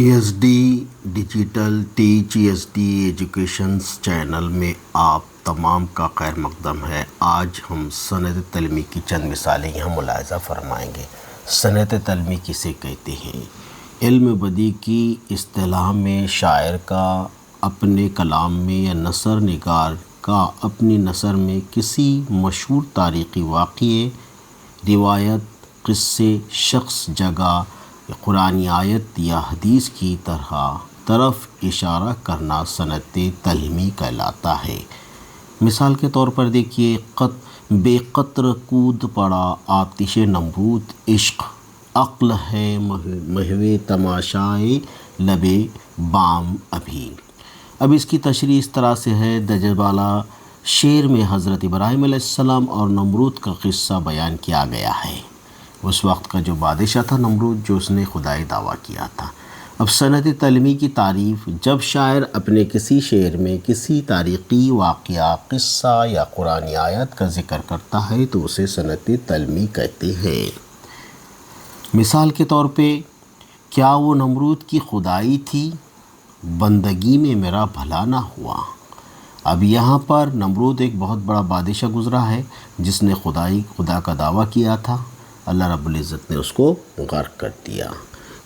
ESD digital teach ESD educations channel میں آپ تمام کا خیر مقدم ہے۔ آج ہم سند تعلیمی کی چند مثالیں یہاں ملاحظہ فرمائیں گے۔ سند تعلیمی کسے کہتے ہیں؟ علم بدیع کی اصطلاح میں شاعر کا اپنے کلام میں یا نثر نگار کا اپنی نثر میں کسی مشہور تاریخی واقعے، روایت، قصے، شخص، جگہ، قرآنی آیت یا حدیث کی طرف اشارہ کرنا سند تعلیمی کہلاتا ہے۔ مثال کے طور پر دیکھیے، بے قطر کود پڑا آتش نمرود عشق، عقل ہے محو تماشائے لبِ بام ابھی۔ اب اس کی تشریح اس طرح سے ہے، دجبالہ شعر میں حضرت ابراہیم علیہ السلام اور نمرود کا قصہ بیان کیا گیا ہے۔ اس وقت کا جو بادشاہ تھا نمرود، جو اس نے خدائی دعویٰ کیا تھا۔ اب سند تعلیمی کی تعریف: جب شاعر اپنے کسی شعر میں کسی تاریخی واقعہ، قصہ یا قرآنی آیت کا ذکر کرتا ہے تو اسے سند تعلیمی کہتے ہیں۔ مثال کے طور پہ، کیا وہ نمرود کی خدائی تھی؟ بندگی میں میرا بھلا نہ ہوا۔ اب یہاں پر نمرود ایک بہت بڑا بادشاہ گزرا ہے جس نے خدا کا دعویٰ کیا تھا۔ اللہ رب العزت نے اس کو غرق کر دیا۔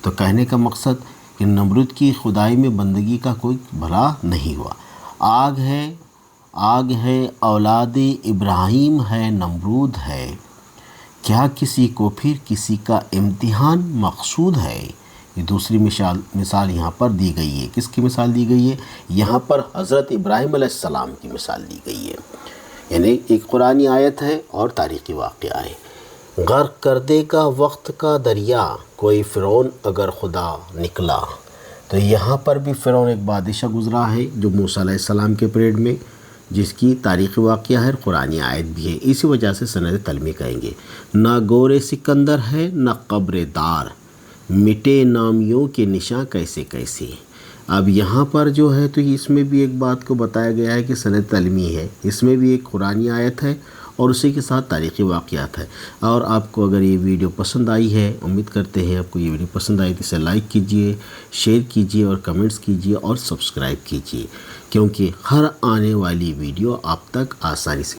تو کہنے کا مقصد کہ نمرود کی خدائی میں بندگی کا کوئی بھلا نہیں ہوا۔ آگ ہے اولاد ابراہیم ہے نمرود ہے، کیا کسی کو پھر کسی کا امتحان مقصود ہے؟ یہ دوسری مثال یہاں پر دی گئی ہے۔ کس کی مثال دی گئی ہے؟ یہاں پر حضرت ابراہیم علیہ السلام کی مثال دی گئی ہے۔ یعنی ایک قرآنی آیت ہے اور تاریخی واقعہ ہے۔ غرق کر دے گا وقت کا دریا، کوئی فرعون اگر خدا نکلا۔ تو یہاں پر بھی فرعون ایک بادشاہ گزرا ہے جو موسیٰ علیہ السلام کے پیریڈ میں، جس کی تاریخی واقعہ ہے، قرآنی آیت بھی ہے۔ اسی وجہ سے سند تعلیمی کہیں گے۔ نہ گور سکندر ہے نہ قبر دار، مٹے نامیوں کے نشاں کیسے کیسے۔ اب یہاں پر جو ہے تو اس میں بھی ایک بات کو بتایا گیا ہے کہ سند تعلیمی ہے۔ اس میں بھی ایک قرآنی آیت ہے اور اسی کے ساتھ تاریخی واقعات ہے۔ اور آپ کو اگر یہ ویڈیو پسند آئی ہے، امید کرتے ہیں آپ کو یہ ویڈیو پسند آئی تو اسے لائک کیجئے، شیئر کیجئے اور کمنٹس کیجئے اور سبسکرائب کیجئے، کیونکہ ہر آنے والی ویڈیو آپ تک آسانی سے